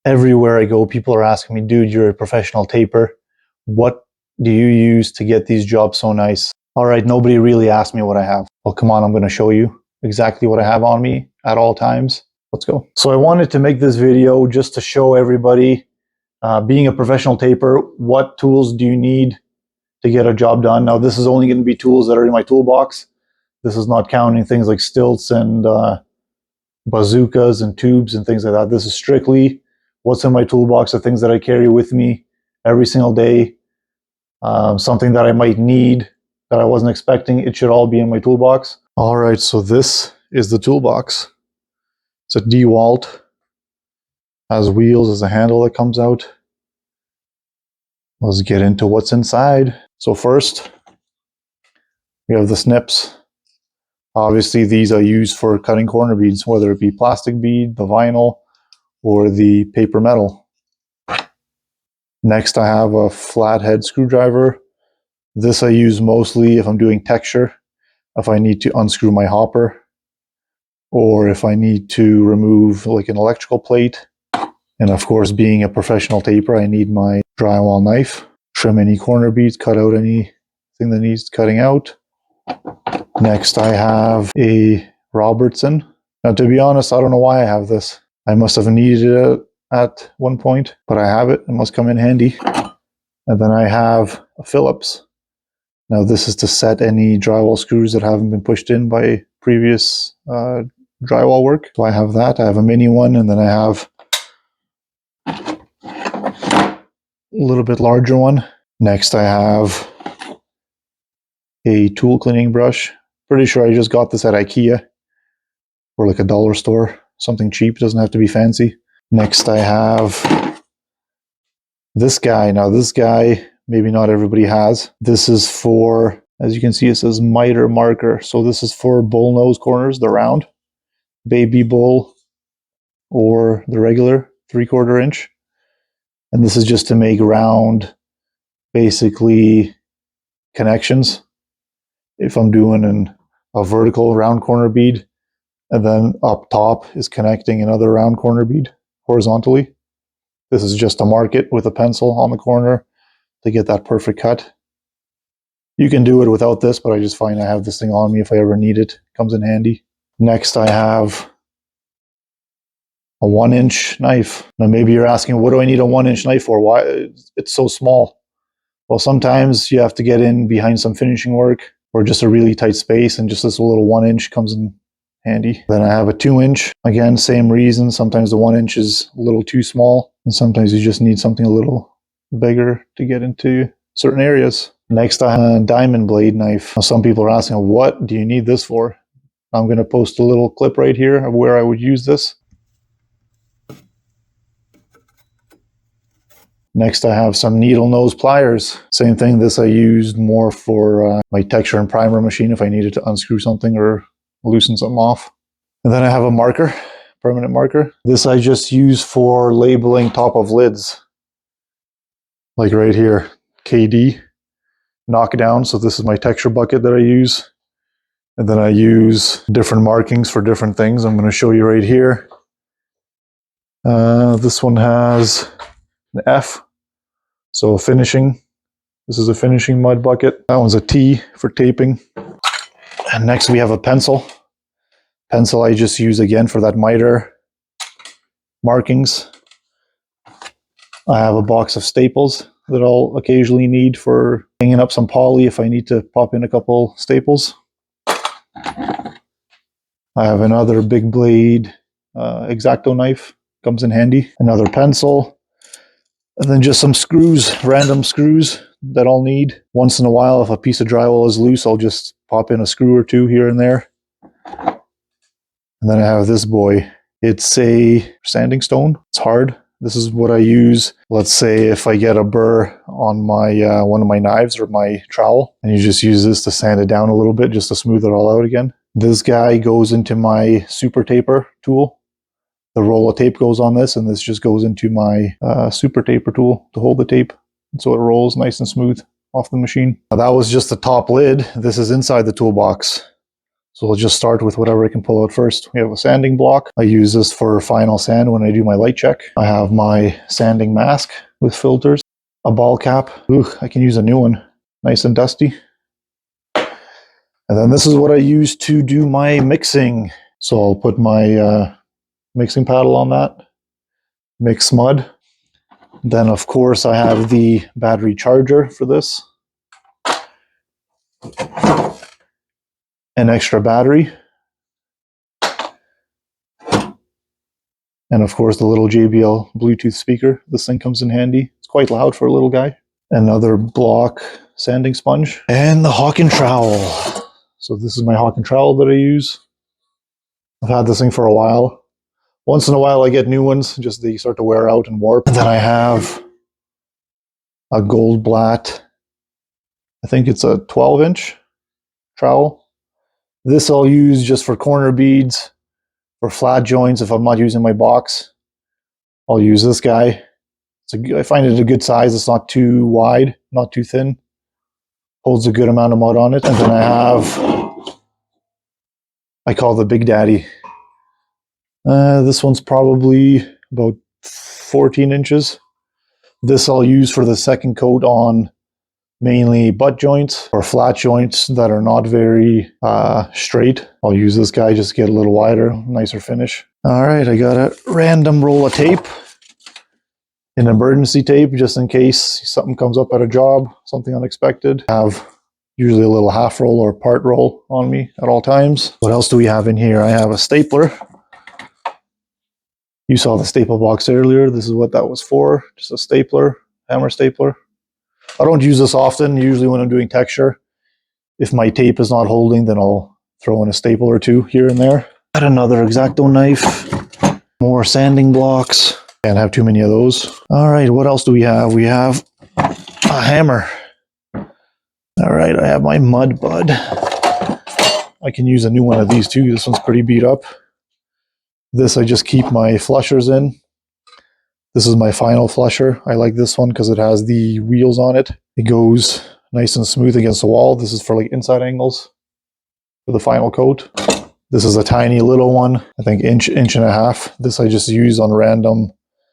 Everywhere I go, people are asking me, dude, you're a professional taper. What do you use to get these jobs so nice? All right, nobody really asked me what I have. Well, come on, I'm going to show you exactly what I have on me at all times. Let's go. So I wanted to make this video just to show everybody, being a professional taper, what tools do you need to get a job done. Now, this is only going to be tools that are in my toolbox. This is not counting things like stilts and bazookas and tubes and things like that. This is strictly what's in my toolbox, the things that I carry with me every single day, something that I might need that I wasn't expecting. It should all be in my toolbox. All right, so this is the toolbox. It's a DeWalt, has wheels, has a handle that comes out. Let's get into what's inside. So first, we have the snips. Obviously, these I use for cutting corner beads, whether it be plastic bead, the vinyl, or the paper metal. Next, I have a flathead screwdriver. This I use mostly if I'm doing texture, if I need to unscrew my hopper, or if I need to remove like an electrical plate. And of course, being a professional taper, I need my drywall knife. Trim any corner beads, cut out anything that needs cutting out. Next, I have a Robertson. Now, to be honest, I don't know why I have this. I must have needed it at one point, but I have it. It must come in handy. And then I have a Phillips. Now, this is to set any drywall screws that haven't been pushed in by previous drywall work. So I have that. I have a mini one, and then I have a little bit larger one. Next, I have a tool cleaning brush. Pretty sure I just got this at IKEA or like a dollar store. Something cheap, doesn't have to be fancy. Next, I have this guy. Now, this guy, maybe not everybody has. This is for, as you can see, it says miter marker. So this is for bull nose corners, the round, baby bull, or the regular 3/4 inch. And this is just to make round, basically, connections. If I'm doing a vertical round corner bead, and then up top is connecting another round corner bead horizontally. This is just to mark it with a pencil on the corner to get that perfect cut. You can do it without this, but I just find I have this thing on me if I ever need it. It comes in handy. Next, I have a 1-inch knife. Now, maybe you're asking, what do I need a 1-inch knife for? Why? It's so small. Well, sometimes you have to get in behind some finishing work or just a really tight space, and just this little 1-inch comes in handy. Then I have a 2-inch. Again, same reason. Sometimes the 1-inch is a little too small, and sometimes you just need something a little bigger to get into certain areas. Next, I have a diamond blade knife. Now, some people are asking, what do you need this for? I'm going to post a little clip right here of where I would use this. Next, I have some needle nose pliers. Same thing, this I used more for my texture and primer machine if I needed to unscrew something or loosen something off. And then I have a marker, permanent marker. This I just use for labeling top of lids. Like right here, KD, knockdown. So this is my texture bucket that I use. And then I use different markings for different things. I'm going to show you right here. This one has an F. So finishing, this is a finishing mud bucket. That one's a T for taping. And next we have a pencil. Pencil I just use again for that miter markings. I have a box of staples that I'll occasionally need for hanging up some poly if I need to pop in a couple staples. I have another big blade X-Acto knife, comes in handy. Another pencil. And then just some screws, random screws that I'll need. Once in a while, if a piece of drywall is loose, I'll just pop in a screw or two here and there. And then I have this boy. It's a sanding stone. It's hard. This is what I use. Let's say if I get a burr on my one of my knives or my trowel, and you just use this to sand it down a little bit just to smooth it all out again. This guy goes into my super taper tool. The roll of tape goes on this, and this just goes into my super taper tool to hold the tape. And so it rolls nice and smooth off the machine. Now, that was just the top lid. This is inside the toolbox. So I'll just start with whatever I can pull out first. We have a sanding block. I use this for final sand when I do my light check. I have my sanding mask with filters. A ball cap. Ooh, I can use a new one. Nice and dusty. And then this is what I use to do my mixing. So I'll put my mixing paddle on that. Mix mud. Then of course I have the battery charger for this. An extra battery. And of course the little JBL Bluetooth speaker. This thing comes in handy. It's quite loud for a little guy. Another block sanding sponge. And the Hawken trowel. So this is my Hawken trowel that I use. I've had this thing for a while. Once in a while I get new ones, just they start to wear out and warp. And then I have a Goldblatt, I think it's a 12-inch trowel. This I'll use just for corner beads, for flat joints if I'm not using my box. I'll use this guy. I find it a good size. It's not too wide, not too thin. Holds a good amount of mud on it. And then I call the Big Daddy. This one's probably about 14 inches. This I'll use for the second coat on mainly butt joints or flat joints that are not very straight. I'll use this guy just to get a little wider, nicer finish. All right, I got a random roll of tape. An emergency tape just in case something comes up at a job, something unexpected. I have usually a little half roll or part roll on me at all times. What else do we have in here? I have a stapler. You saw the staple box earlier. This is what that was for. Just a stapler, hammer stapler. I don't use this often, usually when I'm doing texture. If my tape is not holding, then I'll throw in a staple or two here and there. Got another X-Acto knife. More sanding blocks. Can't have too many of those. All right, what else do we have? We have a hammer. All right, I have my Mud Bud. I can use a new one of these too. This one's pretty beat up. This I just keep my flushers in. This is my final flusher. I like this one because it has the wheels on it. It goes nice and smooth against the wall. This is for like inside angles for the final coat. This is a tiny little one, I think inch and a half. This I just use on random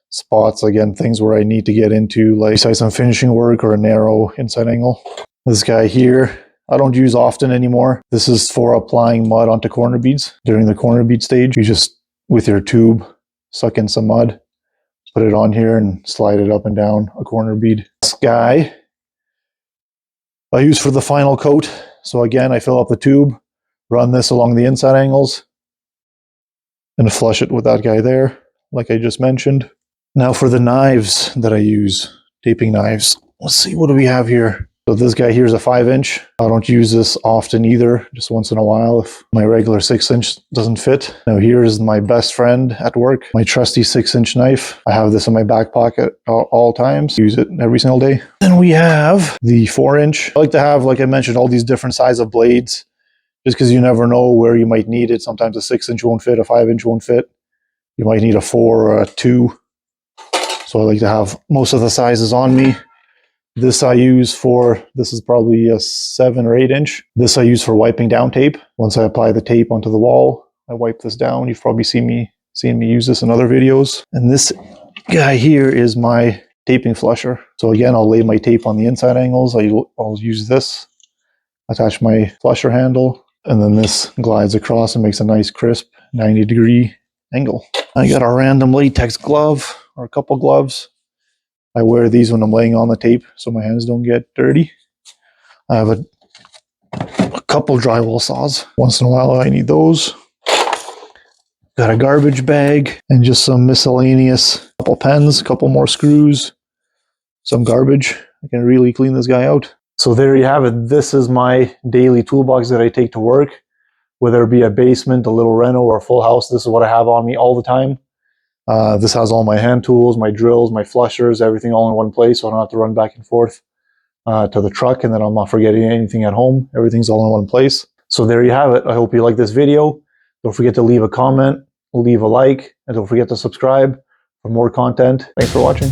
spots. Again, things where I need to get into, like say some finishing work or a narrow inside angle. This guy here, I don't use often anymore. This is for applying mud onto corner beads. During the corner bead stage, you just, with your tube, suck in some mud, put it on here and slide it up and down a corner bead. This guy I use for the final coat. So again, I fill up the tube, run this along the inside angles, and flush it with that guy there, like I just mentioned. Now for the knives that I use, taping knives. Let's see, what do we have here? So this guy here is a 5-inch. I don't use this often either, just once in a while if my regular 6-inch doesn't fit. Now here is my best friend at work, my trusty 6-inch knife. I have this in my back pocket at all times. Use it every single day. Then we have the 4-inch. I like to have, like I mentioned, all these different size of blades, just because you never know where you might need it. Sometimes a 6-inch won't fit, a 5-inch won't fit. You might need a 4 or a 2. So I like to have most of the sizes on me. This I use for, this is probably a 7 or 8-inch. This I use for wiping down tape. Once I apply the tape onto the wall, I wipe this down. You've probably seen me use this in other videos. And this guy here is my taping flusher. So again, I'll lay my tape on the inside angles. I'll use this, attach my flusher handle, and then this glides across and makes a nice crisp 90-degree angle. I got a random latex glove, or a couple gloves. I wear these when I'm laying on the tape so my hands don't get dirty. I have a couple drywall saws. Once in a while I need those. Got a garbage bag and just some miscellaneous, couple pens, couple more screws, some garbage. I can really clean this guy out. So there you have it. This is my daily toolbox that I take to work. Whether it be a basement, a little reno, or a full house, this is what I have on me all the time. This has all my hand tools, my drills, my flushers, everything all in one place, so I don't have to run back and forth to the truck, and then I'm not forgetting anything at home. Everything's all in one place. So there you have it. I hope you like this video. Don't forget to leave a comment, leave a like, and don't forget to subscribe for more content. Thanks for watching.